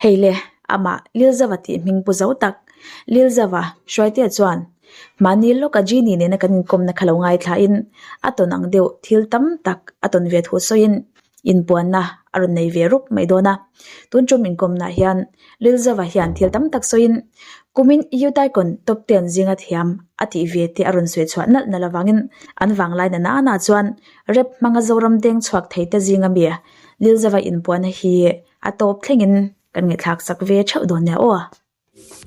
Heile ama lilzawa ti mingpu zo tak lilzawa shwaite chuan manil lo ka jini ne na kan kom na khalo ngai thla in aton ang deu thil tam tak aton ve thu so in puan na aron nei ve rup mai dona tun chum in kom na hian lilzawa hian thil tam tak so in kumin iutai kon top 10 zinga thiam ati ve te aron swe chwa na lawangin an wanglai na na chuan rep manga zoram deng chhuak theita zinga mi lilzawa in puan hi atop thlengin kan nge thak sak ve chau don ne o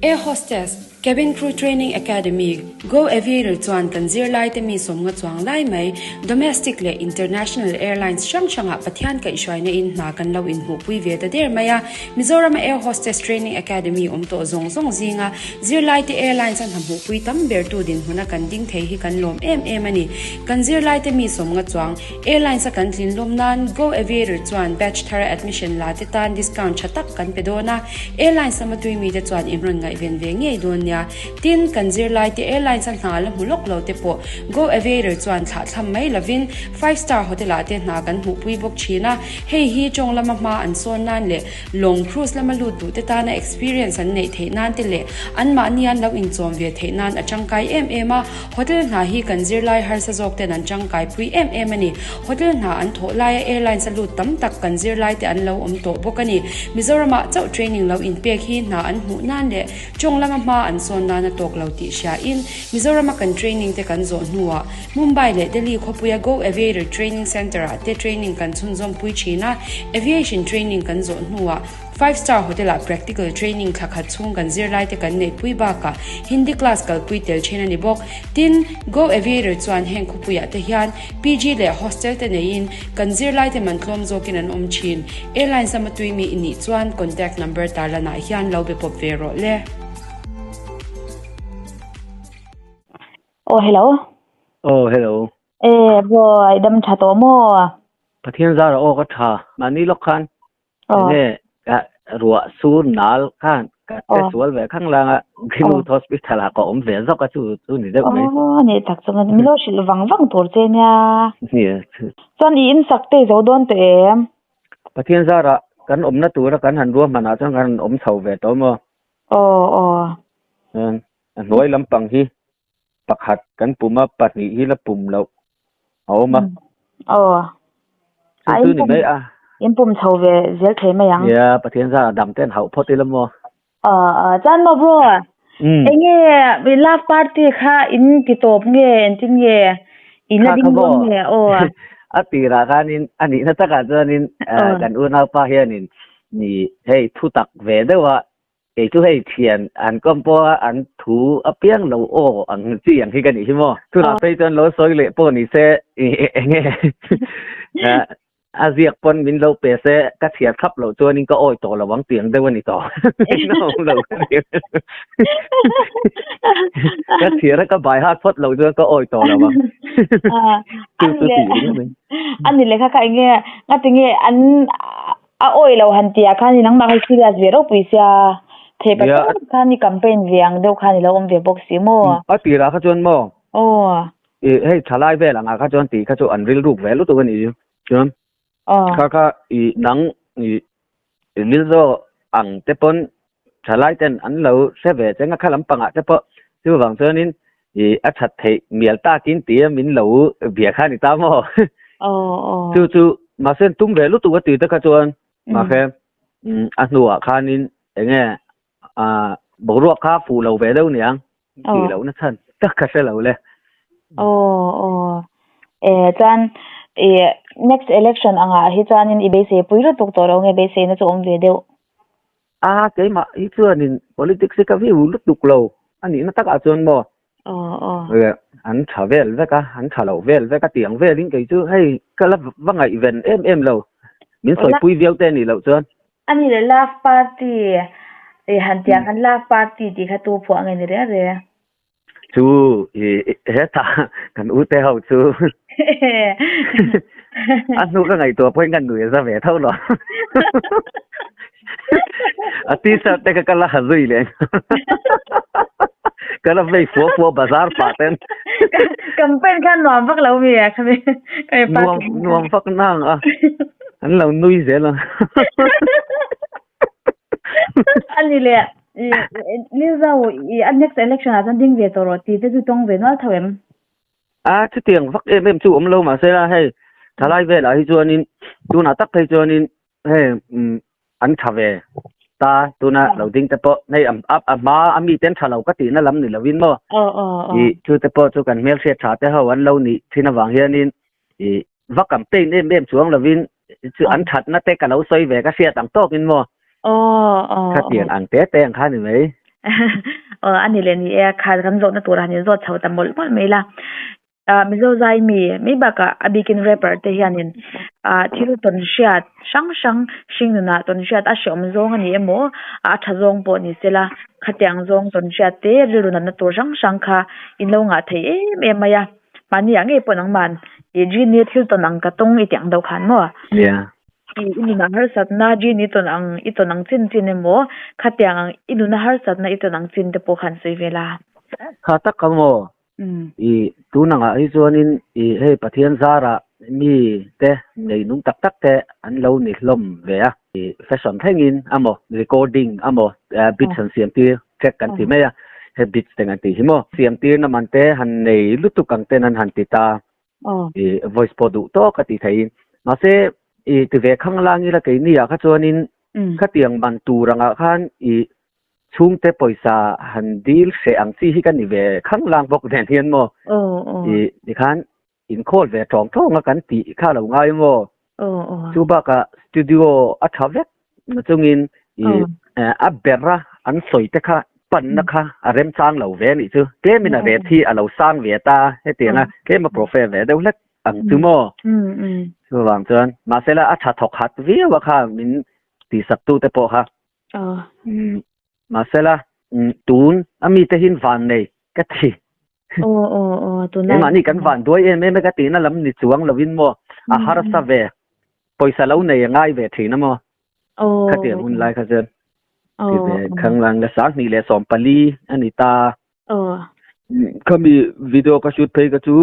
Air Hostess Cabin Crew Training Academy Go Aviator chuan kan zir lai te mi som nga chuang lai mai domestic le international airlines changa pathian ka ishwai na in na kan lo in hu pui ve ta der maya Mizoram Air Hostess Training Academy to zong zinga zir lai te airlines an ham hu pui tam ber tu din huna kan ding thei hi kan lom em ani kan zir lai te mi som nga chuang airlines kan thlin lom nan Go Aviator chuan batch thara admission la te tan discount chatak kan pedona airlines samatui mi te chuan imron ngai ven ve nge don nya tin kan zir lai te airlines an hala mulok lo te po Go Aviator chuan thla tham mai lavin 5-star hotel ate na kan hu pui bok china hei hi chong lama ma an son nan le long cruise lama lu tu te ta na experience an nei the nan te le an ma nian lo in chom ve the nan achang kai a hotel na hi kan zir lai har sa jok te nan chang kai pui ani hotel na an tho lai airlines lu tam tak kan zir lai te an lo om to bok ani Mizoram chau training lo in pek hi na an hu nan le chong lama ma an son na tok lo ti sha in Mizoram kan training te kan zo nuwa Mumbai le Delhi khopuya Go Aviator Training Center te training kan chunjom pui china aviation training kan zo nuwa 5-star hotel practical training khakha chung kan zir lai te kan nei pui ba ka Hindi class kal pui tel china ni bok tin Go Aviator chuan heng khopuya te hian PG le hostel te nei in kan zir lai te man thlom zo kin an om chin airline samatui mi ini chuan contact number tarlana hian lo be pop vero le oh hello hello boy dam tha to mo pathian zara o ka tha mani lo khan ne ruwa sur nal khan ka sual ve khang la ginu hospital ko om ve zo ka chu ni de mai ne tak chang mi lo shil wang tor che nya ni chan in sakte zo don te em pathian zara kan om na tu ra kan han ruwa mana chang kan om chho ve to mo an noi lampang hi pakhat kan puma patni hi la pum lo ma tu ni mai in pum chho ve zel the ma yang ya pathian zara dam ten hau photi la mo chan mo bro enge we love party kha in ki top nge entin nge in la ding bom nge atira kanin ani na taka janin kan una pa hianin ni hei thu tak ve dewa e chu hei thian an kompo an thu apiang lo ang chi ang hi kan hi mo thu na pe ton lo soi le po ni se enge aziak pon min lo pe se ka thia khap lo chuanin ka oi to lawang tiang de wani to no lo ka thia ka bai hat phot lo chu ka oi to lawang ani le kha ka nge ngatinge an a oi lo han tia khani nang ma khai serious ve ro puisia the pa khani campaign viang do khani lo om ve box si mo a tira kha chon mo hei thalai ve la nga kha chon ti kha chu an ril ruk ve lu to ni chon kha I nang lilzo ang tepon thalai ten an lo se ve chenga khalam panga tepo chu wang chonin a that thei mial ta kin ti min lo bia kha ni ta mo chu ma sen tum ve lu tu ti ta kha chon ma khe a nuwa khanin enge boruak kha fu lo ve lo niang ti lo na than ta kha se lo le chan next election anga hi chanin ibese puiro tok to ro nge bese na chom ve deu ke ma I chuanin politics ka vi u lut duk lo ani na tak a chon mo an travel ve ka an thalo vel ve ka tiang ve ring ke chu hei kala wanga event em lo min soi pui viau te ni lo chon ani le love party han tiang an love party ti kha tu phu angai ni re chu he ta kan u te hau chu anu ka ngai to point kan nuya sa ve thau lo ati sa te ka kala hazui le kala ve fo bazar paten campaign kan nuam vak lo mi a khame kai pa nuam vak nang an lo nui ze lo อันนี้เลยลิซ่าอัน next election อาจจะดิ้งเวทรอตีแต่ดูตรงเวนอลทเวมที่เตียงฟักชูเรามาเสียให้ทลายเวลาให้จวนนี้ดูน่าตักให้จวนนี้ให้อันทเวตาตัวน่ะเราดิ้งแต่พอในมามีเต็นทะเลาก็ตีน่ะลำนี่ละวินมั้งชูแต่พอชูกันเมลเสียชาแต่เขาวันเรานี่ที่น่ะวางเฮียนี่วักกันเป็นช่วงละวินชื่ออันชัดน่ะแต่กันเราใส่เวก็เสียต่างโต๊ะวินมั้งถ้าเตียงอันแต่งข้าหนึ่งไหมอันนี้เลยนี่ขาดกันรถนะตัวร้านนี้รถเช่าตำบลมันไม่ละมิโซใจมีบักอบิกินเรปเปอร์เทียนินที่รู้ตนเชียดช่างชิงนะตนเชียดอาชมซงอันนี้โมชะซงปอนี่เสละขัดยังซงตนเชียดเตะรู้นั่นตัวช่างค่ะอินลงอ่ะเทเอ็มมายามันอย่างงี้ปนังมันจีนี่ที่ตนอังกตงอีเตียงดาวขันมั้งอินุนาฮาร์สัตนาจีนี่ตนอังจินโมขัดยังอินุนาฮาร์สัตนาอังจินเดปขันสุยเวลาข้าตักขโมตัวนังไอ้ส่วนนี้ให้ประเทศซาระมีแต่ในนุ่งตักแต่อันเรานี่ลมเวียแฟชั่นแท่งินอ่ะโม recording อ่ะโมบิดเสียงตีเช็คกันที่ไม่อะให้บิดแต่งกันตีใช่โมเสียงตีนั่นมันแต่หันในลุตุกังแต่นั้นหันติตาvoice product โตกติไทยมาเสที่เวข้างล่างนี่ละไงนี่อะข้าส่วนนี้ข้าเตียงมันตูรังอ่ะข้างช่วงแต่ปอยซาหันดีลเสียงที่ให้กันนี่เวข้างล่างบอกแดนเทียนโมอีขันอินโคลเวทองท้องกันตีข้าเราง่ายโมจูบักสตูดิโออัฐเวทมาจงอินอับเบระอันสวยแต่ข้าปั่นนะคะเริ่มสร้างเหล่าเวนี่จูเกมินาเวที่เราสร้างเวตาให้เตียงเกมมาโปรเฟสเวเดวเล็กอังจูโมจูวางจวนมาเสละอัฐทอกหัดวิวว่าข้ามินตีสัตตูแต่พอค่ะมาเสละตูนมีแต่หินฟันเลยก็ทีตัวนั้นมันนี่กันฟันด้วยไม่ก็ตีนั่นลำนิจวงลวินโมอาหารสเวปอยสลาวในยังไงเวทีนะโมก็ตีหุ่นไล่ข้าเจนที่เวข้างหลังและสักนี่แหละสอมปลีอันนี้ตาก็มีวิดีโอก็ชุดเพลงก็จู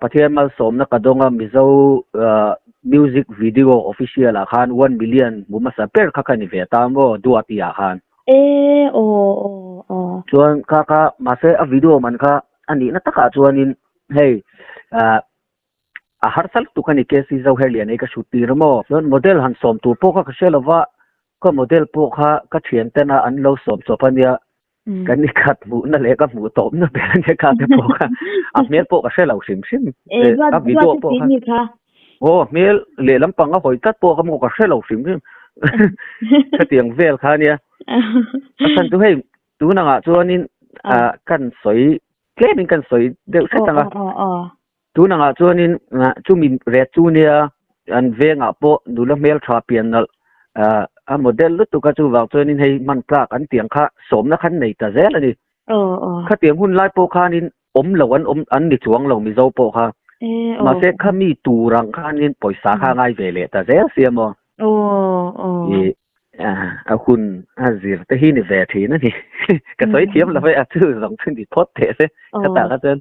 ประเทศมาสมนักดงมีเจ้ามิวสิกวิดีโอออฟฟิเชียลอาคาร1 billion บุมาสเปอร์ข้ากันนี่เวตามโมดูอาตีอาคารส่วนข้ามาเสอวิดีโอมันข้าอันนี้นักข่าวส่วนนี้เฮ้ยอาหารสัตว์ตุกันนี่เคสที่เจ้าเฮลียนนี่ก็ชุดตีระโมส่วนโมเดลหันสมตัวพวกข้าเชื่อแล้วว่าก็โมเดลพวกข้าก็เขียนแต่น่ะอันเราสมพันเนี่ยกันนี่ขัดหมูนั่นแหละก็หมูต้มนั่นเป็นเนี่ยข้าแต่พวกข้าเมียพวกก็เชื่อเราซิมวิดีโอพวกข้าโอ้เมียเหลี่ยมปังก็หอยตัดพวกข้าก็เชื่อเราซิมก็เตียงเวลข้าเนี่ยท่านตัวให้ตัวนั่งส่วนนี้กันสวยเคล็ดเป็นกันสวยเดี๋ยวเสร็จแล้วตัวนั่งส่วนนี้จูมีเรจูเนี่ยอันเวงปอดูแลเมลทราเปียนนั่นโมเดลลุตุกจูว่าส่วนนี้ให้มันปลากอันเตียงข้าสมนักขันในตาเจแล้วนี่ข้าเตียงหุ่นไล่ปอข้านี่เหล่าอันนี้ช่วงเรามีเจ้าปอข้ามาเสกข้ามีตูรังข้านี่ปล่อยสาข้าง่ายเวเลยตาเจเสียมั้งคุณซิร์แต่ที่นี่เวทีนั่นนี่ก็สวยเทียมแล้วไปชื่อสองชื่อที่พอดเทสก็ต่างกันจน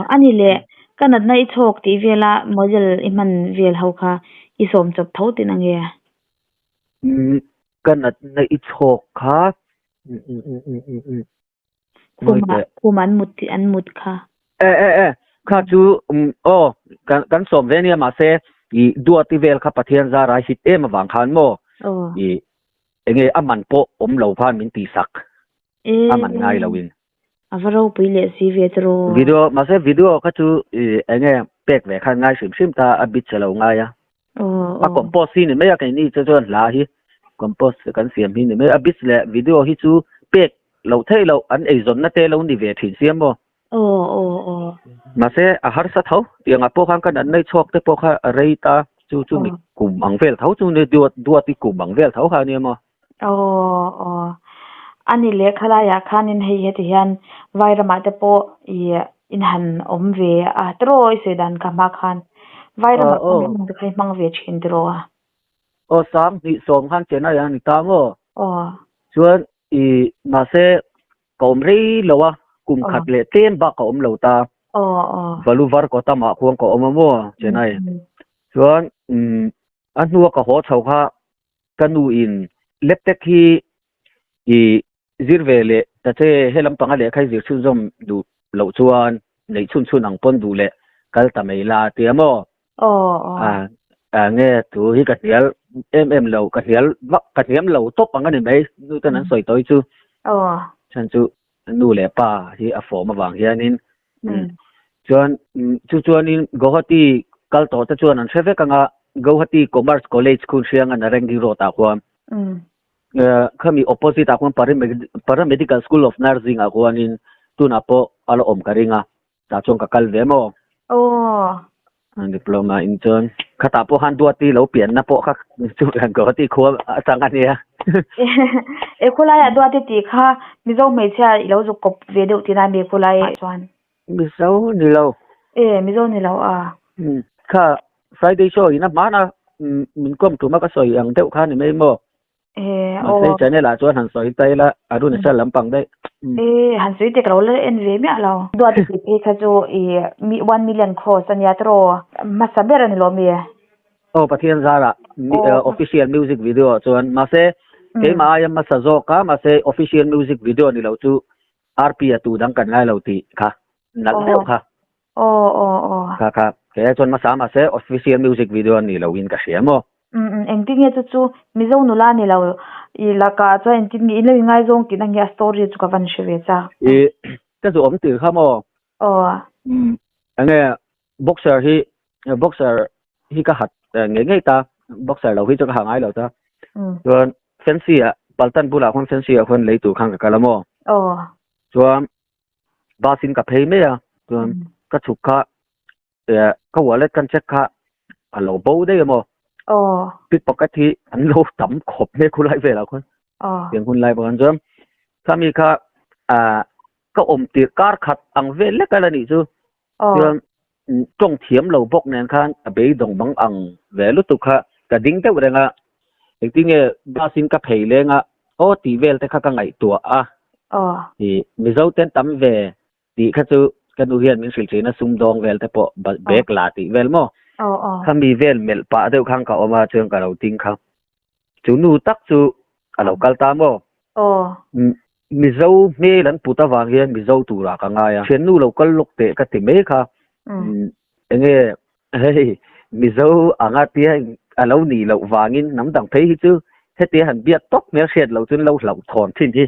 อันนี้แหละก็นัดในโชคที่เวลาโมเดลมันเวลเขาค่ะอีสมจบเท่าตินังเงี้ยก็นัดในโชคค่ะคูมันมุดที่อันมุดค่ะข้าจูกันสมเวเนี่ยมาเสอีดัวที่เวลข้าประเทศซาราฮิตมาวังคันโมเงี้ยมันโปเหล่าพานมินตีสักมันง่ายละวินเราไปเลี้ยซีเวทโรวิดีโอมาเสวิดีโอก็จูเงี้ยเป็กเวข้างง่ายซิมตาบิดเฉลาง่ายคอมโพสนี่ไม่อยากให้นี่จะลาฮิคอมโพสกันเสียมนี่ไม่บิดเลยวิดีโอฮิจูเป็กเราเทเราอันไอซอนนั่นเทเรานี่เวทีเสียมบ่มาเสอาหารสัตว์เท่าเตียงพวกข้างกันอันในชอกแต่พวกข้าอะไรตาจูมีกลุ่มบังเวลเท่าจูเนี่ยดัวที่กลุ่มบังเวลเท่าค่ะเนี่ยมั้งอันนี้เล็กขลายาคันให้เหตุยันไวรัสแต่พออินหันเวตรอยเสดันกับมาคันไวรัสมันจะใครมังเวชินตรอสามนี่สองข้างเจน่าอย่างนี้ตามส่วนมาเสกอมรีหรือว่ากลุ่มขัดเละเต้นบักกอมเหล่าตาวาลูวาร์ก็ตามมาควงก็อมมั่วเจน่าส่วนอันนัวก็หัวเท่าข้ากันดูอิน laptop hi i zirvele ta che helam panga le khai zir chu zom du lo chuan nei chun chun ang pon du le kal ta mai la ti amo nghe tu hi ka hial em lo ka hial vak ka hiam lo top anga ni mai nu ta nan soi toi chu chan chu nu le pa hi a form awang hianin chuan chuan in gohati kal to ta chuan an theve kanga gohati commerce college school siang an rangi ro ta khwam khami opposite akon paramedical school of nursing akwanin tuna po alo om karinga ta chong ka kal demo diploma in chon khata po han duati lo pian na po kha chu kan gohati khwa atang ania e khulaya duati ti kha mizo mai cha ilo zu kop ve deu ti na me khulai chuan mizo ni lo mizo ni lo kha Friday show ina mana min kom tu ma ka soi ang deu kha ni mai mo sai chane la chuan han soi tai la adu na sa lampang dai han soi te kro le en ve mi alo duati ti pe kha jo 1 million cost an ya tro ma saber ni lo mi pathian zara official music video chuan ma se ke ma ayam ma sa zo ka ma se official music video ni lo chu rp atu dang kan lai lo ti kha nal deu kha kha ke chuan ma sa ma se official music video ni lo in ka siamo engting ye chu mizo nula ni lo I la ka cho engting ni le ngai zong ki nang ya story chu ka van shwe cha ka zo om ti kha mo ane boxer hi ka hat nge ta boxer lo hi chu ka hangai lo ta chuan fancy a paltan bula khon fancy a khon leitu khang ka lamo chuan basin ka phei me a chuan ka chukha ka wallet kan check kha alo bo de mo pickpocket hi an lo tam khop me khulai ve la khon yang hun lai ban jam kami kha ka om ti kar khat ang ve le kala ni chu chuan trong thiam lo bok nen khan a be dong bang ang ve lu tu kha ka ding te renga ektinge basin ka phei lenga ti vel te kha ka ngai tua ti mizo ten tam ve ti kha chu kanu hian min sil china sum dong vel te po bek la ti vel mo khami vel mel pa deu khang ka oma chung ka lo ting kha chu nu tak chu alo kal ta mo mizo me lan puta wang hian mizo tu ra ka nga ya chen nu lo kal lok te ka ti me kha enge hey mizo anga tia alo ni lo wangin nam dang phei hi chu heti han biat tok mer shet lo chun lo thon thin hi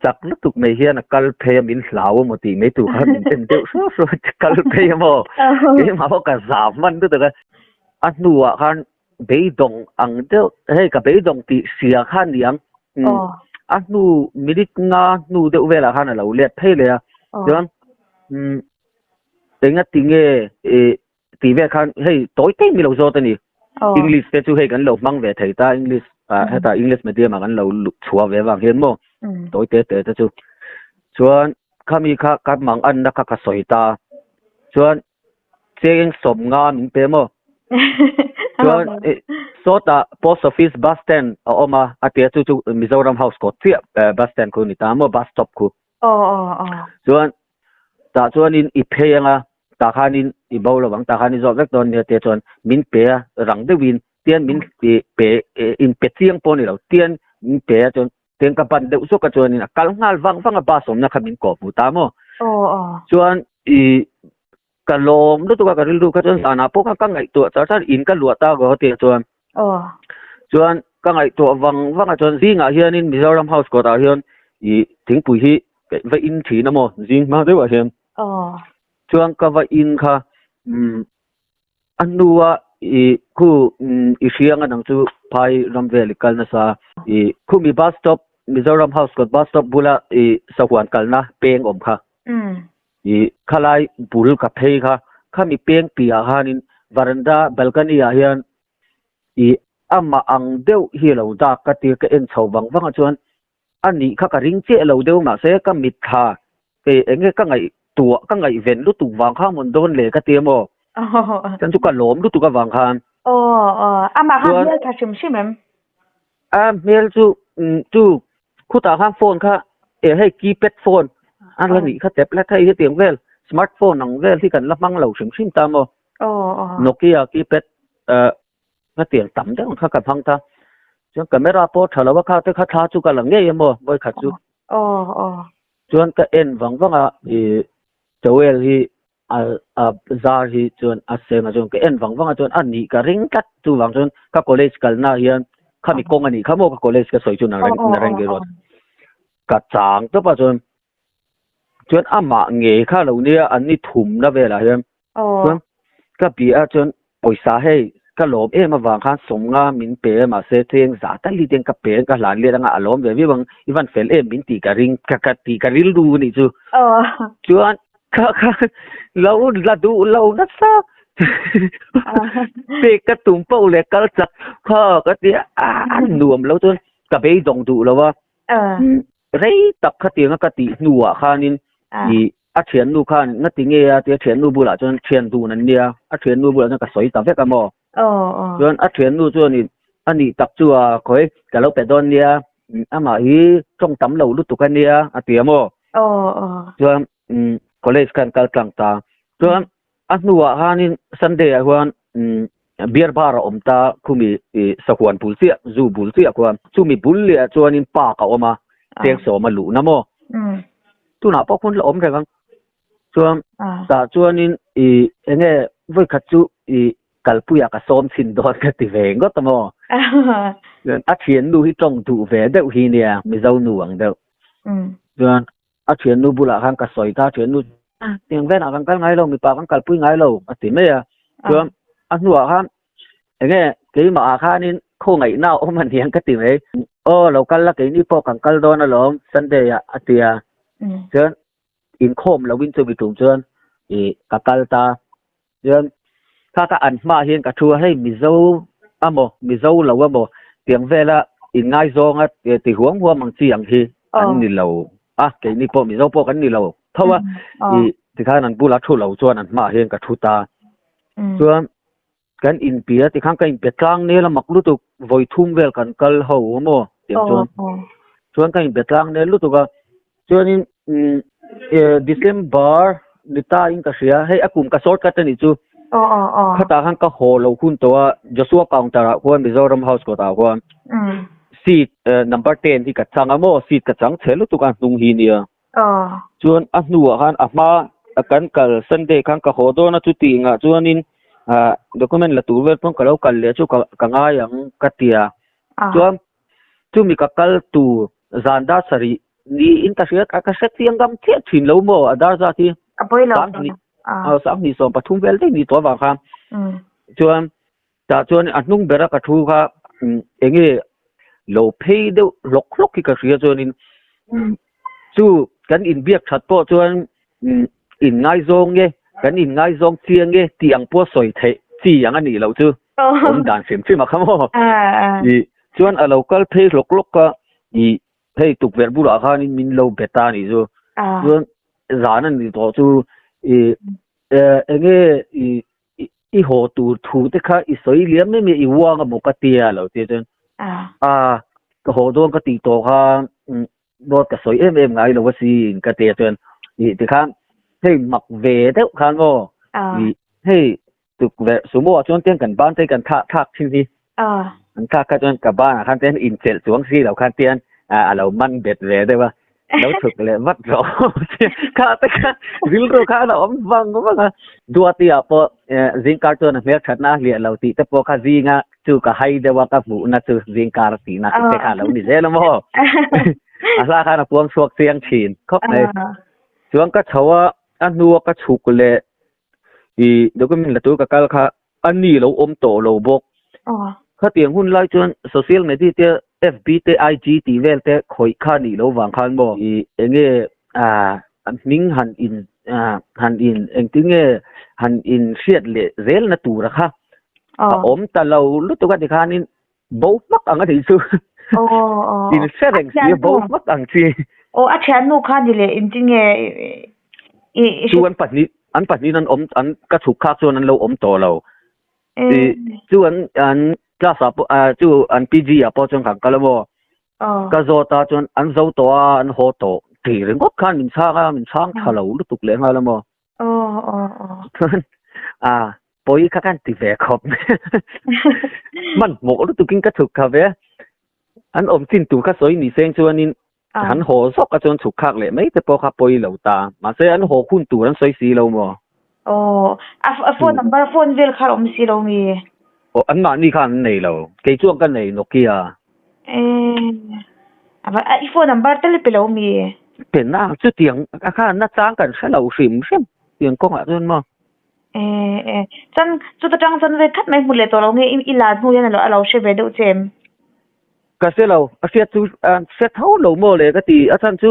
chak lu tuk me hian kal phe min hlaw mo ti me tu kha min ten deu so kal phe mo ke ma ka zam man tu ta anu a khan be dong ang deu hey ka be dong ti sia khan liang anu minit nga nu deu vela khan lo let phe le a chuan tenga tinge ti ve khan hey toy te mi lo zo ta ni English te chu hey kan lo mang ve thei ta English heta English medium kan lo chua ve wang hian mo toy te te chu chuan khami kha ka mang an na ka soi ta chuan cheng som nga min pe mo chuan sota post office bus stand oma atia chu Mizoram House ko tia bus stand ko ni ta mo bus stop ko chuan ta chuan in I pheanga ta khanin I bolo wang ta khani zo vek don ne te chuan min pe rang de win tian min pe in pe chiang po ni lo tian min pe chuan ten ka pan de usuk ka chuan in kal ngal wang ba som na khamin ko pu ta mo chuan I kalom lu tu ka ril du ka chuan sana po ka ngai tu cha in ka lu ta go te chuan chuan ka ngai tu wang chuan zinga hian in Mizoram House ko ta hian I thingpui hi ve in thi na mo zing ma de wa hian chuan ka va in kha anua ku I hriang anang chu phai ramvel kal na sa khu mi bus stop Mizoram House ko bus stop bula sahuan kalna peng om kha khalai bul ka phei kha khami peng pia hanin veranda balcony a hian ama ang deu hi lo da ka ti ka en chhowang wanga chuan ani kha ka ring che lo deu ma se ka mit tha ke enge ka ngai ven lu tu wang kha mon don le ka ti mo chan chu ka lom lu tu ka wang khan ama kha mel ka shim mel chu khuta kha phone kha hey keypad phone an la ni kha tablet thai tiang vel smartphone ang vel thi kan lamang lo sim ta mo Nokia keypad ka tiang tam de kha ka phang ta chuan camera po thalawa kha te kha tha chu ka lang nge emo boy kha chu chuan ka en wangwanga chawel hi a zar hi chuan a sema chuan ka en wangwanga chuan ani ka ring kat chu wang chuan ka college kalna hian khami kong ani khamo ka college ka soi chu na reng ge rot ka chang to pa chuan ama nge kha lo nia ani thum na vela hian chuan ka pi a chuan poisa hei ka lom em awang khan somnga min pe ma se theng za ta li teng ka pe ka hlan le anga alom ve wi bang iwan fel em min ti ka ring ka ti ka ril du ni chu chuan ka lo la du lo na sa pe ka tum po le kal chak kha ka ti nuam lo chuan ka be dong du lo wa rei tak kha ti nga ka ti nuwa khanin i a thian nu khan na ti nge a ti thian nu bula chuan thian du nan nia a thian nu bula ka soi ta ve ka mo chuan a thian nu chuan in ani tak chu a khoi ka lo pe don nia ama hi trong tam lo lu tu ka nia a ti mo chuan college kan kal tlang ta chuan a nuwa hanin sunday a huan beer bar om ta khumi sahuan pulsia zu bulsia kwan chumi bulle chuan in pa ka oma tek so ma lu na mo tu na pa kun lo om reng chuan ta chuan in enge voi khat chu kalpuya ka som sin dot ka ti veng go tamo a thian nu hi tong tu ve deuh hi nia mi zo nuang deuh chuan a thian nu bula khan ka soi ta thian nu tiếng ven à kan ngai lo mi pa kan kalpui ngai lo a ti me ya chuan a nuwa khan enge ke ma khan in kho ngai na om han hiang ka ti me local la ke ni po kan kal don alom sunday ya atia chuan in khom lo win chu bi tum chuan ka kal ta chuan ka an ma hian ka thua hei mi zo lo amo tiếng vela in ngai zong a ti huang huam mang chiang hi an ni lo ke ni po mi zo po kan ni lo thawa ti khan an bula thu lo chuan an ma hian ka thu ta chuan kan in pia ti khang ka in pe tlang ne la maklu tu voi thum vel kan kal ho mo tiam chuan ka in pe tlang ne lu tu ka chuan in December nita in ka sia hei akum ka sort ka tani chu khata khang ka ho lo hun to Joshua counter huan Mizoram house ko ta huan seat number 10 hi ka changa mo seat ka chang thelu tu ka tung hi nia chuan a hnuwa khan a hma kan kal Sunday khang ka ho do na chu ti nga chuan in document la tur vel pon ka lo kal le chu ka nga yang ka tia chuan chu mi ka kal tu zanda sari ni in ta sia ka set tiang gam the thin lo mo adar za ti apoi lo sang ni som pathum vel te ni to wa kham chuan atnung bera ka thu kha enge lo phei de lok ki ka sia chuan in chu kan in biak that po chuan in ngai zong nge kan in ngai zong chiang nge tiang po soi the chi yang ani lo chu om dan sim chi ma khamo chuan a local phei lok ka hei tuk ver bura khan in min lo beta ni chu chuan zanan ni to chu enge ho tu thu te kha i soi liam me i wang mo ka tia lo ti chuan ka ho dong ka ti to kha dot ka soi em ngai lo si ka te chuan ti khan hei mak ve deuh khan mo hei tuk ver sumo chuan tiang kan ban te kan thak thin hi an thak ka chuan ka ban khan ten in chel chuang si lo khan tian alo man bet ve de wa lo thuk le vat ro ka te ka ril ro kha lo om wang dua ti a po zing carton me thatna lia lo ti te po kha zinga chu ka hai de wa ka bu na chu zing kar ti na te kha lo ni ze lo mo ala kha na puang suak siang thin khop nei chuang ka chawa anua ka chuk le document la tu ka kal kha ani lo om to lo bok kha tiang hun lai chuan social media te FB te IG ti vel te khoi kha ni lo wang khan bo enge an ning han in engtinge han in siat le zel na tu ra kha om ta lo lu tu ka ti khan in bo mak anga thi chu in sereng si bo mak ang chi a thian nu khan ni le engtinge chu an patni nan om an ka thuk kha chuan an lo om to lo chu an class chu an PG po chang khang kalamo ka zo ta chon an zo to an ho to ti ring got khan min sang thalo lu tuk le nga lamo poi ka kan ti ve khop man mo lu tuking ka thuk kha ve an om tin tu kha soi ni seng chuanin han ho sok ka chon chuk khak le mai te po kha poi lo ta ma se an ho khun tu an soi si lo mo a phone number phone vel khar om si lo mi an ma ni khan nei lo ke chuang kan nei Nokia aba I phone number tel pe lo mi pen na chu tiang a kha na chang kan kha lo sim sim tiang kong a chon mo chan chu ta tang chan ve khat mai mu le to lo nge I la mu yan lo alo she ve do chem ka se lo a se chu se thau lo mo le ka ti a chan chu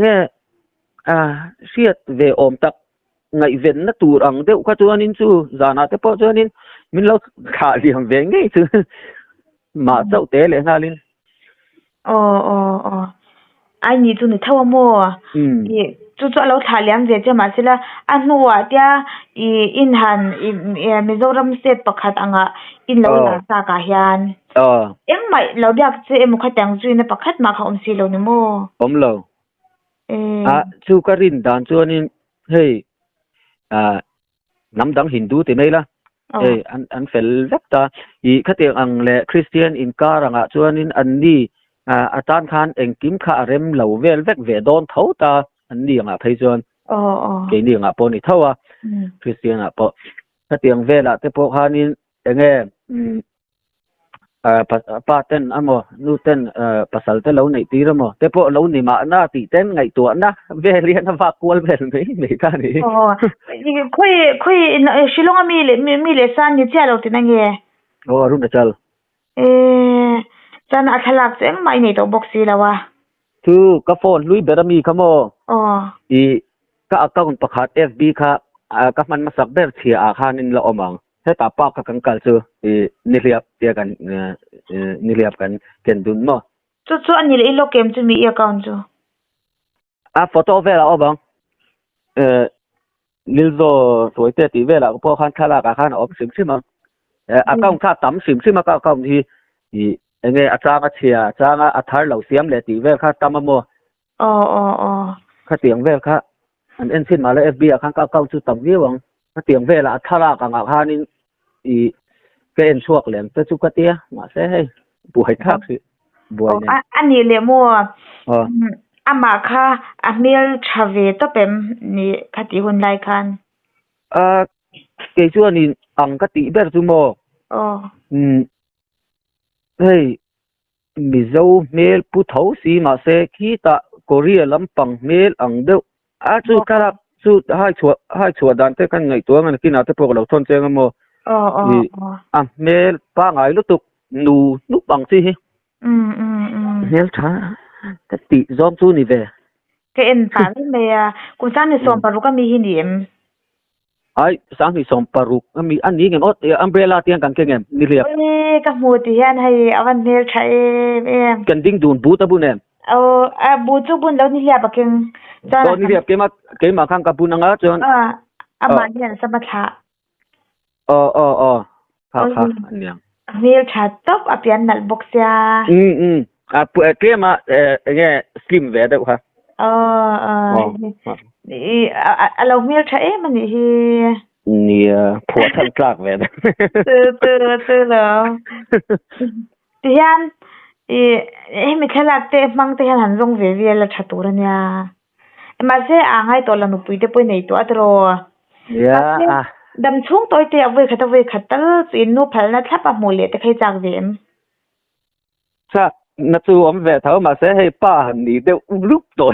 nge siat ve om tak ngai ven na tur ang deuh kha chuanin chu zana te po chuanin min lo kha liam ve nge chu ma chau te le ngalin ai ni chu ni thawa mo chu chu lo tha liam ve che ma sila anwa tia in han Mizoram state pakhat anga in lo la sa ka hian em mai lo dak che em khatang chu na pakhat ma kha om si lo ni mo om lo chu ka rin dan chuanin hei nam dang Hindu te mai la an fel vek ta I khatiang ang le Christian in karanga chuanin an ni atan khan engkim kha rem lo vel vek ve don tho ta an ni anga phei chuan ke ni anga po ni thawa Christian a po khatiang vela te po khanin enge paten amo nuten pasal te lo nei ti ramo te po lo ni ma na ti ten ngai tu na ve lian na va kwal vel nei ka ni khoi shilonga mi le san ni cha lo ti na nge ru na chal chan athalak cheng mai nei to box si lawa tu ka phone lui berami khamo I ka account pakhat FB kha ka man masak ber thia a khanin la omang he ta pa ka kan kal chu niliap tia kan niliap kan ken dun mo chu ani le lo kem chu mi account chu photo vela obang lilzo toite ti vela po khan khala ka khan op sim sim account kha tam sim sim ka account hi enge achanga thia changa athar lo siam le ti vel kha tam mo kha tiang vel kha an en sin ma le FB khan ka account chu tam viewang kha tiang vela athara ka nga khanin cái em suộc liền tôi chúc cái tia mà sẽ hay buổi khác sự buổi này anh nhỉ liền mua mà kha Amil Chave to pem ni khati hun lai khan cái chỗ này ang cái tí bé chú mò hey Mizo mail pu thấu si mà sẽ khi ta Korea lắm bằng mail ang đâu chú cái là chú hai chùa đàn thế kan ngày tuổi ngày kia nào thế bộ đầu thôn chơi mò mail pa ngai lu tuk nu bằng chi hi mail cha cái tí zom chu ni về cái em phản đi mày cũng sáng nay xong paru cái mi hi niệm ai sáng nay xong paru mi anh đi ngem umbrella tiếng càng keng ni liap cái mùa thì hiện hay avan mail chạy em cần ding dun bu ta bu nem bu chu bun lo ni liap keng lo ni liap ke ma khang ka bu nanga chon ama hian samatha ha anh mail chat top apian nal box ya ke ma nghe slim về đâu ha alo mail cha em ni hi ni phua thân clark về từ lo tian em khala te mang te han rong ve ve la thatu ra nya ma se a ngai to la nu pui te poi nei to atro ya đâm chung tôi thì về khát tới in nu phải là tháp mồ lệ thì khai giang về em sa na chu om ve thau ma se hei pa ni de lúc tôi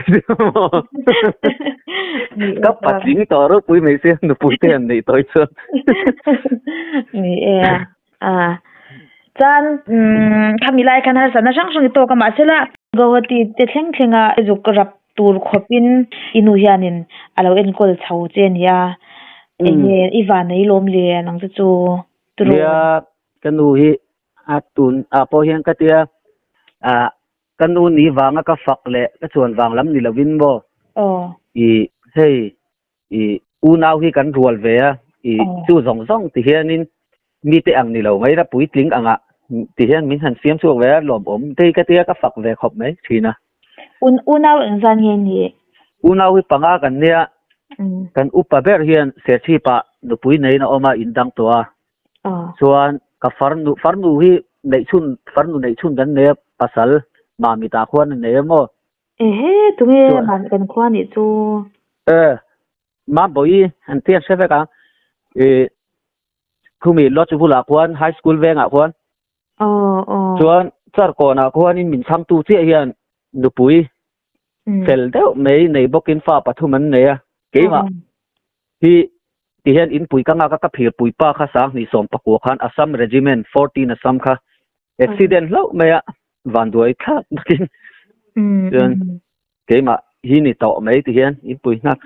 cấp pa chính to ro pui mai se nu pui te ni tôi chu ni chan khami lai kan har sana sang sang to ka ma se la gawati te thleng thlenga juk rap tur khopin inu hianin alo en kol chho chen ya Ivan ấy lom liền nang chu ya kanu hi atun apo hian ka tia kanu ni wanga ka fak le ka chuan wang lam ni lovin bo hei u nau hi kan rual ve chu zong ti hianin mi te ang ni lo mai ra pui tling anga ti hian min han siam chu ve lom om te ka tia ka fak ve khop mai thina u nau ang zan yen ni u nau hi panga kan nia kan upa ber hian se chi pa nupui nei na oma indang toa chuan ka farnu hi nei chun fan nu nei chun dan ne pasal ma mi ta khwan ne mo he tunge man kan khwa ni chu ma boi an tian se ve ka khumi lo chu bula khwan high school ve nga khwan chuan char ko na khwan in min sam tu che hian nu pui fel deuh mei nei bokin fa pathuman ne a keima hi ti hian in pui ka nga ka phir pui pa kha sang ni som paku khan Assam regiment 14 Assam kha accident lo mea van duai thak nakin chuan keima hi ni to mei ti hian in pui ngak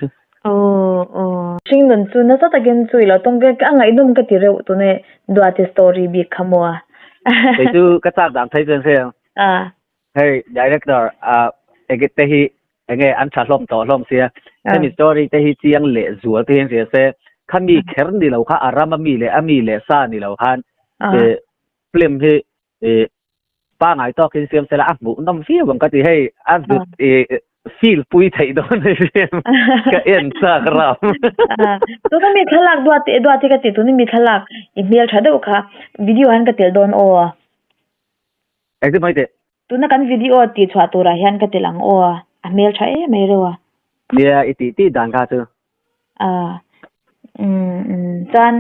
sing nun chu na sa takin chui lo tong ke ka ngai dum ka ti reu tu ne dua ti story bi khamwa te chu ka chak dang thai chen se hey director egit te hi enge an tha hlom to hlom sia ni story te hi chiang le zual te hian se khami kher ni lo kha arama mi le ami le sa ni lo khan film hi pa ngai to kin siam se la mu nom fi bang ka ti hey as feel pui thai do ne ka en sa ram to ka mi thalak dua te ka ti tu ni mi thalak email thado kha video han ka tel don exactly mai te tu na kan video ti chwa tu ra hian ka telang email thae mai rewa yeah iti dan ka chu chan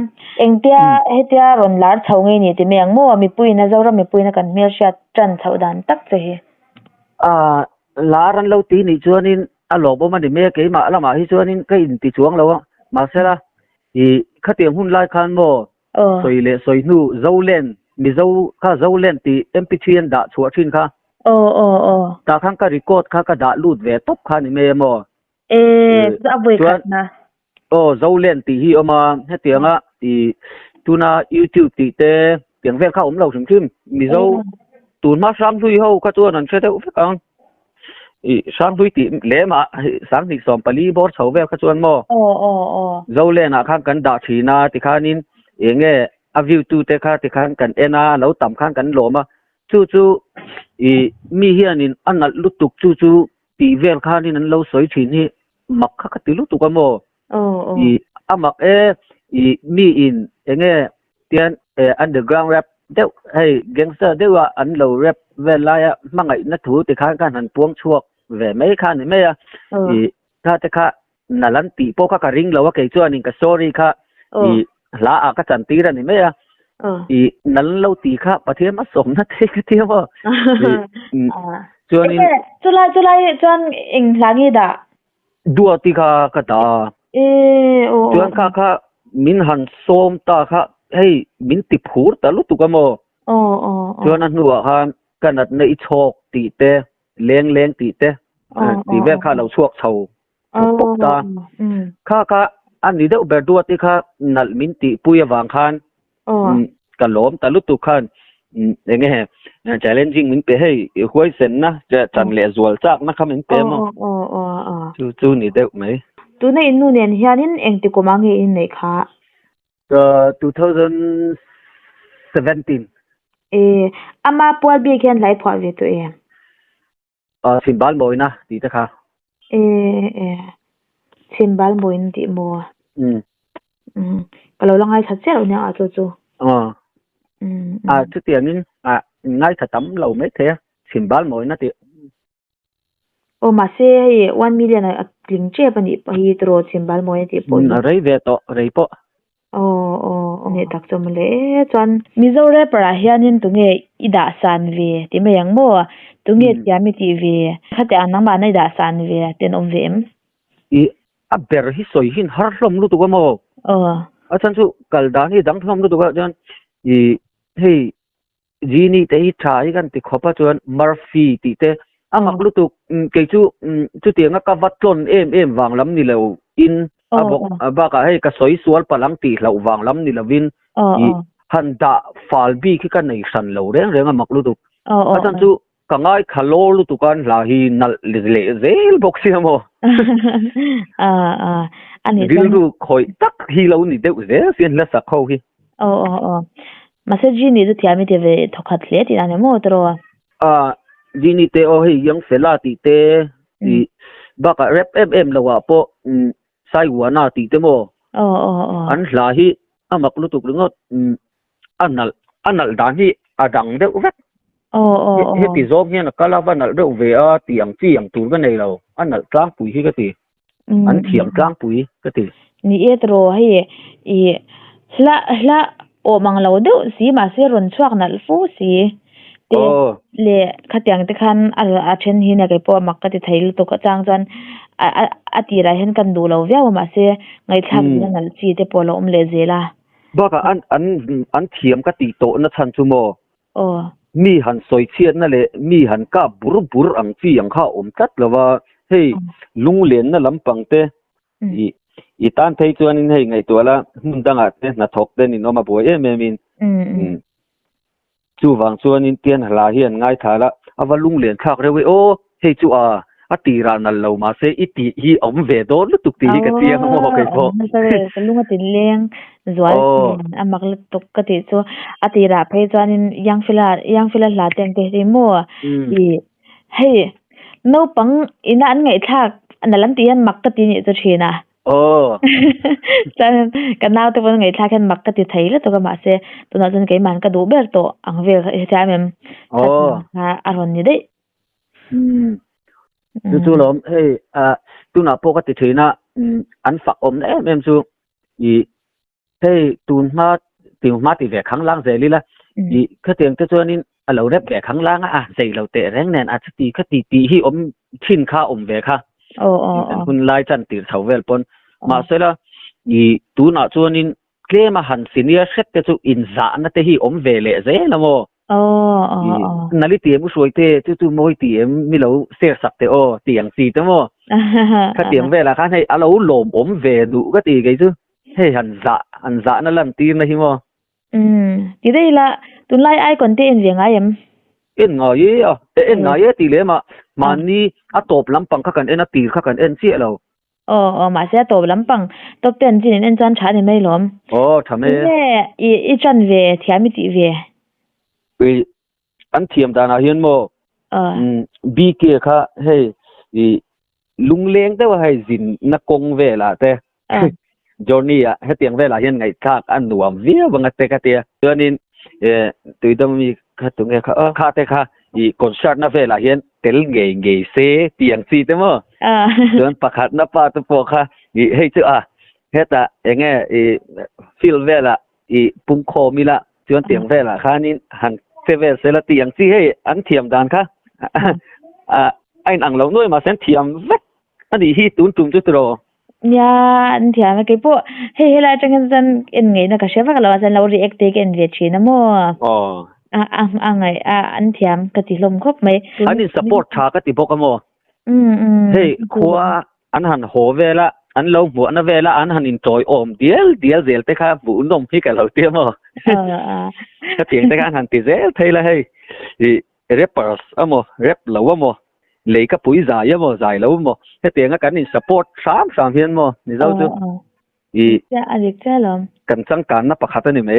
engtia hetia ron lar chhawnge ni ti meng mo mi pui na zawra mi pui na kan mel sha tran chhawdan tak che hi laran lo ti ni chuanin a lobo man ni me ke ma lama hi chuanin ka in ti chuang lo ma sela i khatiam hun lai khan mo soile soinu zolen mi zo kha zolen ti mp3 an da chua thin kha ta khang ka record kha ka da lut ve top kha ni me mo za voi khat na zolen ti hi oma hetianga ti tuna YouTube ti te tiang vel kha lo sim thim mi zo tun ma sam hui ho ka chuan an che te u fekang sang hui ti le ma sang ni som pali bor chho vel kha chuan mo zolen a khang kan da thina ti khanin enge a view tu te kha ti khan kan ena lo tam khan kan loma chu mi hianin anal lutuk chu ti vel khanin an lo soi thin hi mak kha ti lutuk mo amak mi in enge tian underground rap deuh hey gangster dewa an lo rap velaya mangai na thu ti khan kan han puang chuak ve mai khan ni me kha te kha nalan ti po kha ka ring lo wa ke chuan in ka story kha la a ka chan ti ra ni me nal lo ti kha pathiam a som na the ka ti mo chuan in chulai chuan eng langi da dua ti kha ka da chuan kha min han som ta kha hey min ti phur ta lu tu ka mo chuan an nuwa khan kanat nei chok ti te leng ti te ti ve kha lo chuak chho pok ta kha an ni deuh ber dua ti kha nal min ti puya wang khan ka lom ta lu tu khan enge he challenging min pe hey huai sen na chan le zual chak na kha min pe mo chu ni deuh mai tu na inu nen hianin engti komangi in nei kha 2017 ama pol bi khen lai phwa ve tu simbal moina ti ta kha simbal moin ti mo kalau langai sa chelo nya a chu chu tiangin ngai tha tam lo me the simbal moina ti ma se 1 million a kling che pani hi tro simbal moi ti po rei ve to rei po ne tak chom le chuan mizore para hianin tunge ida san ve ti mayang mo tunge tiami ti ve khate anama nei da san ve ten om vem a ber hi soi hin har hlom lu tu ga mo a chan chu kaldan hi dang hlom lu tu ga jan hei jini te hi tha hi kan ti khopa chuan Murphy ti te amak lu tu ke chu tianga ka vatlon em wang lam ni lo in abok abaka hey ka soi sual palang ti hlau wang lam ni lovin handa falbi ki kan nei san lo reng amak lu tu atan chu kangai khalo lu tu kan la hi nal le zel boxi mo ani dil du khoi tak hi lo ni de ze sian la sa kho hi message ni du tiami te ve thokhat le ti ane mo tro jini te o hi yang fela ti te baka rep mm lawa po sai wana ti te mo an la hi amak lu tu ngot anal dan hi đằng đeo vắt oh hết thì gió nghe là cá la văn là đeo về tiệm phi tiệm tủ cái này là anh là trang bùi cái gì anh thiểm trang bùi cái gì ni etro hay hla o manglo do si ma se ron chuak nal fu si te le khatyang te khan a then hi na ke po mak ka ti thail to ka chang chan a ti ra hen kan du lo vya ma se ngai thak nal chi te po lo le zela ba ka an thiểm ka ti to na chan chu mo mi han soi chiat na le mi han ka bur ang chi ang kha tat lawa hey lung len na lampang te i tan thei chuan in hei ngai to la mun danga te na thok te ni no ma boi em min chu wang chuan in tian hla hian ngai thala awa lung len thak rewe o hei chu a ti ra nal lo ma se i ti hi om ve do lu tuk ti hi ka tiang mo kai pho ka lunga tin leng zual amak le tok ka ti chu a ti ra phei chuan in yang fila la teng te ri mo i hei no pang ina an ngai thak analam ti an mak ka ti ni chu thina chan kanau te bon ngai thak an mak ka ti thaila to ka ma se to na jan kai man ka du ber to ang ve cha mem aron ni dei chu lom hey tu na po ka ti thina an fa om em chu i hey tu ma ti ve khang lang zeli la i kha tiang te chuan in alo rep ve khang lang sei lo te reng nen ti kha ti hi om thin kha om ve kha hun lai chan tir thau vel pon ma se la i tu na chuan in claim a han senior set te chu in za na te hi om ve le ze la mo nali tiệm suy te tu moi tiệm mi lo ser sak te tiang si te mo kha tiệm ve la khan hei alo lom om ve du ka ti ge chu hei han za na lam ti na hi mo ti dei la tun lai ai kon te en ve ngai em en ngai ti le ma ni a top lam pang kha kan en a ti kha kan en chi lo ma se top lam pang top 10 jin en chan tha ni mai lom thame i chan ve thiami ti ve an thiam da na hian mo bk kha hei lung leng te wa hei zin na kong ve la te journey he tiang ve la hian ngai thak an nuam via banga te ka te chuanin tuidam mi kha tu nge kha te kha i concert na ve la hian tel nge se tiang si te mo chuan pakhat na pa tu po kha hei chu heta enge feel ve la pung kho mi la chuan tiang ve la khanin han ve se la tiang si hei an thiam dan kha ain ang lo noi ma sen thiam vek ani hi tun tum chu tro ya an thiam ke po hei la chang jan en ngei na ka shewa ka la jan lo react te ken ve chi na mo angai an thiam ka ti hlom khop mai ani support tha ka ti bok mo hei khwa an han ho ve la an lo bu an ve la an han enjoy om dial zel te kha bu nom hi ka lo te mo ka tiang te kan han ti zel thei la hei rappers amo rap lo amo le ka pui za ya mo zai lo mo he tiang ka ni support sam hian mo ni zau chu ja adik cha lom kan chang kan na pakhat ani me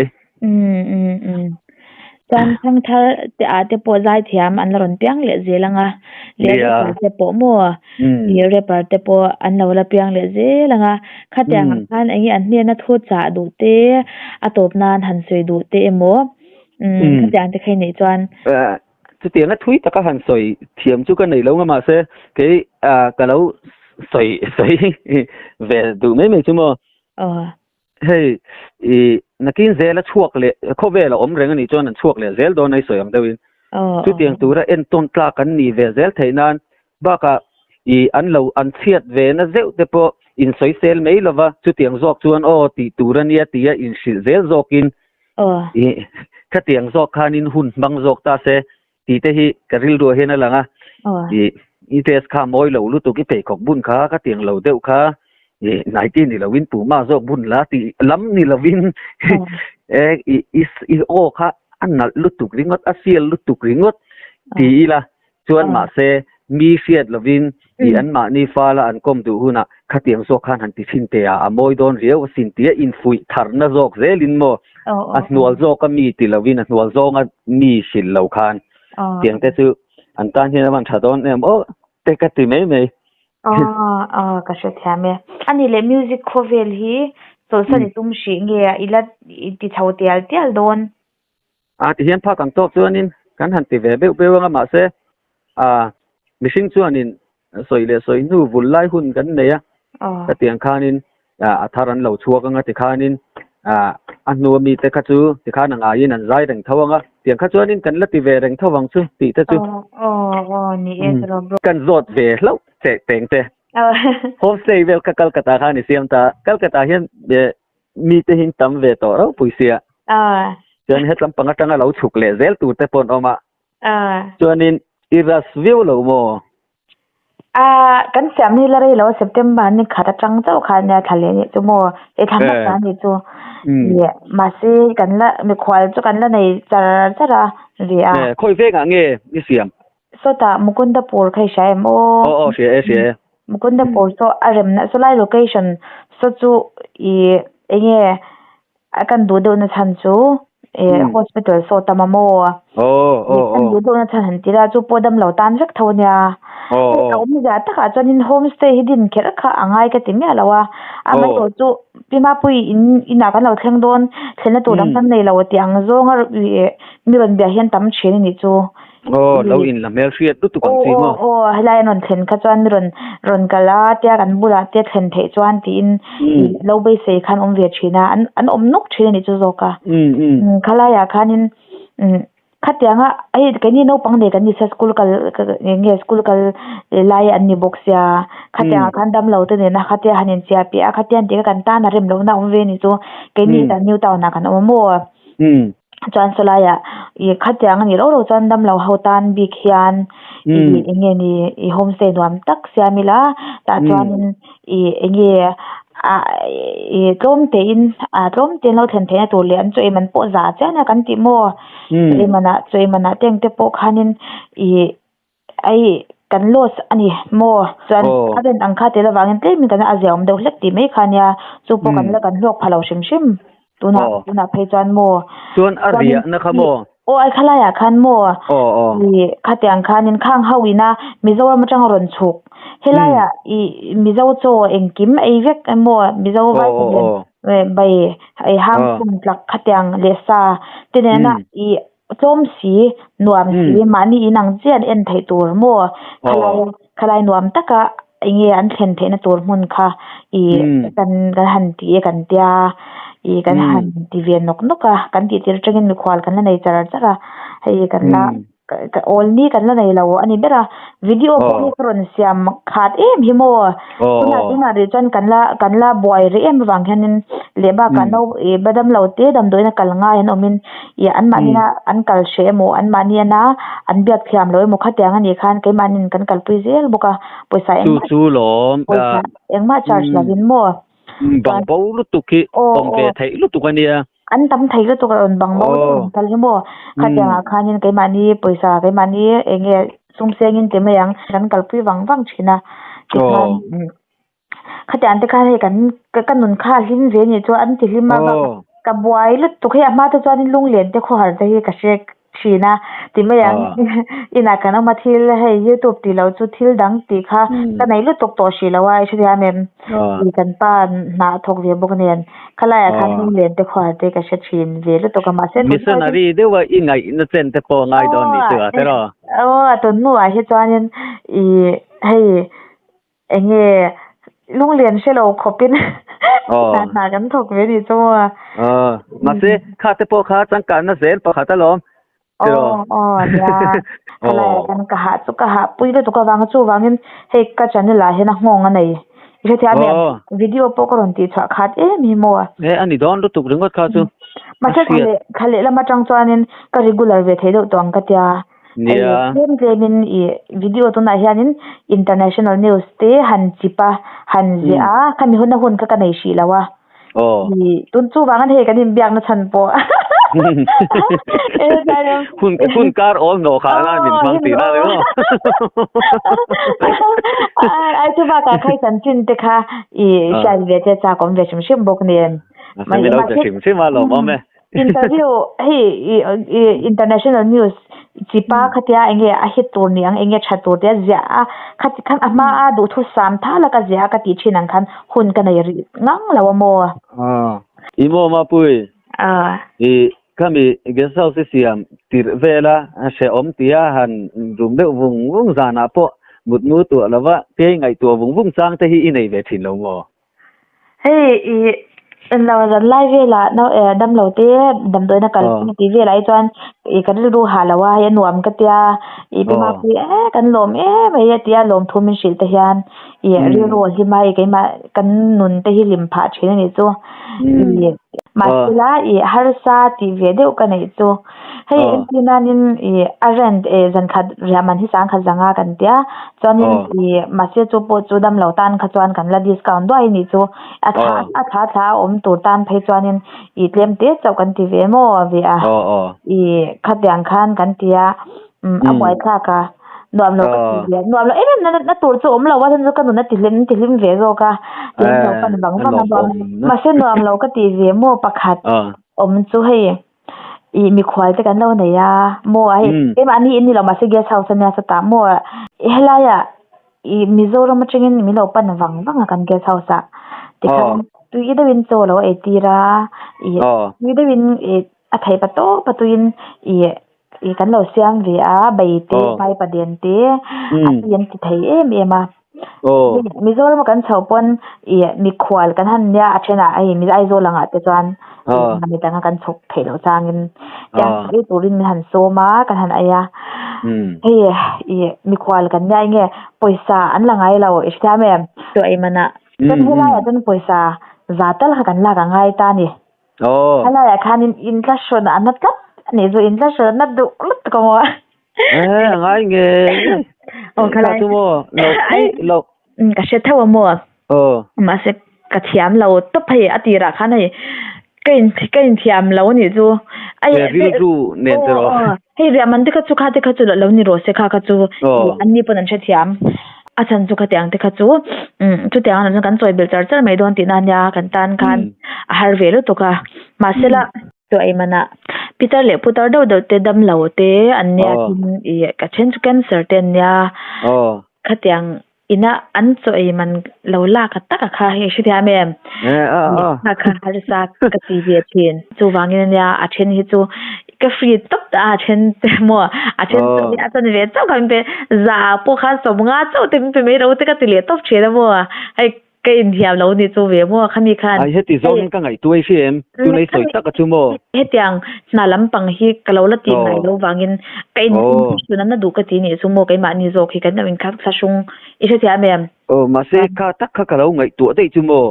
chan thang thar te po zai thiam an ron piang le zelanga le te po mo ni rapper te po an lo la piang le zelanga khatyang khan angi an ne na thu cha du te atop nan han soi du te emo khatyang te khai nei chuan chu tiang a thui ta ka han soi thiam chu ka nei lo nga ma se ke ka lo soi ve du me chu mo hei nakin zela chuak le khovela om reng ani chon an chuak le zel do nei soyam dewin chu tiang tura en ton tla kan ni ve zel theinan ba ka an lo an chiat ve na zeu te po in soi sel mei lova chu tiang zok chuan ti tura nia tia in shil zel zokin ka tiang zok khanin hun bang zok ta se ti te hi karil ro hena langa i tes kha moi lo lu tu ki pe khok bun kha ka tiang lo deu kha nai ni lovin pu ma zo bun la ti lam ni lovin is o kha an na lutuk ringot asial lutuk ringot ti la chuan ma se mi fiat lovin i an ma ni fa la an kom du huna khatiang zo khan han ti thin te a moi don riau sin ti in fui thar na zok zelin mo as nual zo ka mi ti lovin as nual zo nga mi sil lo khan tiang te chu an tan hin man thadon em te ka ti me ka she thiame ani le music khovel hi so sani tum shi nge ila ti chau tial don ti hian pha kang tok chuanin kan han ti ve be nga ma se mishing chuanin soi nu vul lai hun kan neya ka tiang khanin atharan lo chuak anga ti khanin anu mi te kha chu ti khan anga yin an zai reng thawanga tiang kha chuanin kan la ti ve reng thawang chu ti te chu ni e ro bro kan zot ve lo che teng te homestay vel ka Calcutta khani siam ta Calcutta hian mi te hin tam ve to ro puisia chuan hetlam pangatanga lo chuk le zel tu te pon oma chuanin iras view lo mo kan siam ni la rei lo September ni khata tang chau kha nya thale ni chu mo e tham na ni chu ye ma se kan la mi khwal chu kan la nei chara ri a khoi ve nga nge ni siam so ta Mukundapur khai shai mo she Mukundapur so arem na so lai location so chu enge akan du do na chan chu hospital so tamamo kan du do na chan tira chu podam lo tan rak thonya mi ja ta ka chanin homestay hidin khera kha angai ka ti me lawa ama to chu pima pui ina kan lo thleng don thlena tu dam tan nei lo tiang zonga mi ron bia hian tam chhe ni chu lo in la mel fiat tu kan chi mo halai non thlen kha chuan ron kala tia kan bula te thlen thei chuan ti in lo bei se khan ve thina an nok thina ni chu zoka khala ya khanin khatianga ai kani no pang de kan ni school kal nge school kal lai an ni box ya khatianga khan dam lo te ne na khatia hanin chia pi a khatian te kan ta na rem lo na ve ni chu kani ta new town na kan mo chuan solaya i khatiang ni ro chuan dam lo hotan big hian nge ni homestay nuam tak siamila ta chuan nge tlom te lo thlen the tu le an choi man po za chana kan ti mo mana choi mana teng te po khanin ai kan los ani mo chuan aben angkha te la wangin te mi kan aziam do hlek ti mai khania chu po kan la kan lok phalo shim tuna phei chuan mo chuan aria na khamo ai khala ya khan mo khatiang khanin khang hawina mizoram atang ron chuk helaya mizo cho engkim ai vek mo mizo vai bai ai hang kum tlak khatiang lesa tinena tlom si nuam si mani inang chian en thei tur mo khalai nuam taka nge an thlen the na tur mun kha kan han ti kan tia kan han ti ven nok kan ti tir tengin mi khwal kan la nei chara hei kan la all ni kan la nei lo ani bera video ron siam khat himo tuna ri chan kan la boy re wang hanin leba kan no badam lo te dam doina kal nga hen omin ya an manina an kal she mo an maniana an biak thiam loi mo khatyang ani khan ke manin kan kal pui zel boka poisa chu lom engma charge lavin mo bang bo lu tuki bang ve thai lu tukania an tam thai lu tukar bang bo tal himo khatyang khanin ke mani poisa ke mani enge sumsengin te mayang kan kal pui wang china khatian te khan kan nun kha hin ve ni chu an ti hima ka buai lu tu khe ama to chuan lung len te kho har te ka shek china ti mayang ina kana ma thil hei YouTube ti lo chu thil dang ti kha ka nei lu tok to shi lawa ai thia mem i kan pa na thok ve bok nen khala ya khan lung len te kho har te ka she chin ve lu to ka ma sen missionary dewa ingai na chen te po ngai don ni tu te ro aton nu a he chuan hei enge lung len shelo khopin na kan thok ve ni chu ma se kha te po kha chang kan na zel pa kha ta lom ya kala kan ka ha pui le to ka wang chu wangin he ka channel la he na ngong anei ise thia me video po ko ron ti cha khat mi mo ani don lu tuk ringot kha chu ma se khale la ma chang chuanin ka regular ve thei do tong ka tia Min video to na hianin international news te han chipa han zia kan hun ka kanai shi lawa tun chu wangan he kan biak na chan po hun kar all no kha na min phang ti na le ai chu ba ka khai san chin te kha sha ve te cha kom ve shim bok nen mai lo te shim ma lo mo me interview international news chipa khatia enge a hit tur ni ang enge thatur te zia khat khan ama a du thu sam thala ka zia ka ti thinang khan hun ka nei ngang lawa mo imo ma pui kami gesau si siam tir vela se om tia han rum de vung zana po mut mu tu lawa te ngai tu vung chang te hi inei ve thin lo mo hei en lo ran lai vela no dam lo te dam doi na kal ti vela ai chuan kan ru halawa ya nuam ka tia bima pi kan lom mai ya tia lom thumin sil te hian ri ro hi mai ke ma kan nun te hi lim pha thina ni chu masila harsa ti ve deu ka nei chu hei intinanin arrend zan khat raman hi sang kha zanga kan tia chuanin mase chu po chu dam lo tan kha chuan kan la discount doi ni chu atha om tur tan phei chuanin tlem te chau kan ti ve mo ve a khatyang khan kan tia amoi kha ka nuam lo nuam lo na tur chu om lo wa than kan na tilim ve zo ka tlem lo kan bang mase nuam lo ka ti ve mo pakhat om chu hei mi khwal te kan lo nei ya mo ai ani ni lo mase guest house ania sa ta mo helaya mizoram atringin mi lo pan wang kan guest house a tikhan tui da win cho lo etira tui da win athai patuin kan lo siam ve a bai te pai paden te yen ti thai ema mizoram kan chhopon mi khwal kan han ya achena ai mi ai zo langa te chuan mi tanga kan chok phelo changin ya turin mi han so ma kan han aya mi khwal kan ya nge poisa an langai lo istame to ai mana kan hela ya tan poisa zatal kan la ga ngai ta ni hala ya khanin inflation anat kat ne zo inflation na du lut ko mo ngai nge khala tu mo lo ka se thaw mo ma se ka thiam lo to phai atira khan ai kain thiam lo ni chu ai ru ne ro hei raman te kha chu lo ni ro se kha chu anni pon an che thiam achan chu khatyang te kha chu chu tyang an kan choi bel char mai don ti na nya kan tan khan har ve ro to ka masela to ai mana peter le putar do te dam lo te anya ka chen chu cancer te nya khatyang ina an choi man lo la ka taka kha he shi thia mem kha har sa ka ti ve thin chu wangin nya a chen hi chu ka free top a chen te mo a chen to a tan ve chau kan pe za po kha so nga chau te pe me ro te ka ti le top che da mo ai cái thiam lo ni chu ve mo khami khan ai heti zon ka ngai tuai sim tu nei soi tak chu mo hetiang na lampang hi kalo la ti ngai lo wangin kai sunan na du ka ti ni chu mo kai ma ni zo khi kan nawin khak sa sung I se tia mem ma se ka tak kha kalo ngai tu dei chu mo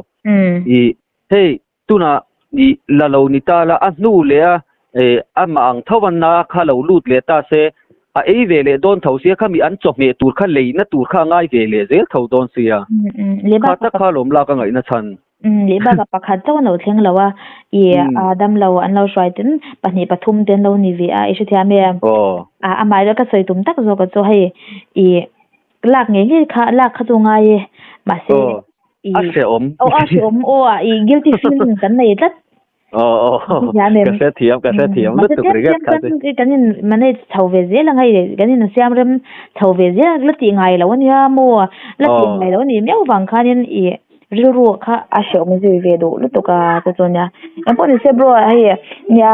I hey tu na ni la lo ni ta la a nu le a ma ang thawan na kha lo lut le ta se a ei ve le don thau sia khami an chok me tur kha le na tur kha ngai ve le zel thau don sia le ba ta kha lom la ka ngai na chan le ba ka pakhat chaw no thleng lawa adam lo an lo swai tin pani pathum ten lo ni ve a I se thia me a mai ra ka soi tum tak zo ka cho hai lak nge kha lak kha chu ngai ma se a se om guilty feeling kan nei tat ka se thiam lut tu riga ka se kanin mane chhove je la ngai kanin siam ram chhove je la ti ngai lo ni ha mo la ti ngai lo ni meu wang khanin ru kha a se om je ve do lu to ka to chonya em pon se bro ai nya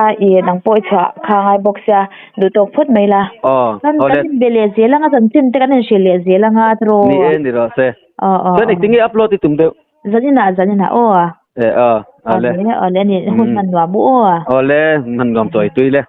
nang poi cha kha ngai box ya du tok phut mai la kan bele je la nga chan chin te kanin shele je la nga tro ni ro se so ni tingi upload ti tum de zanina ale ni hun man wa bu ale man ngam toi tui le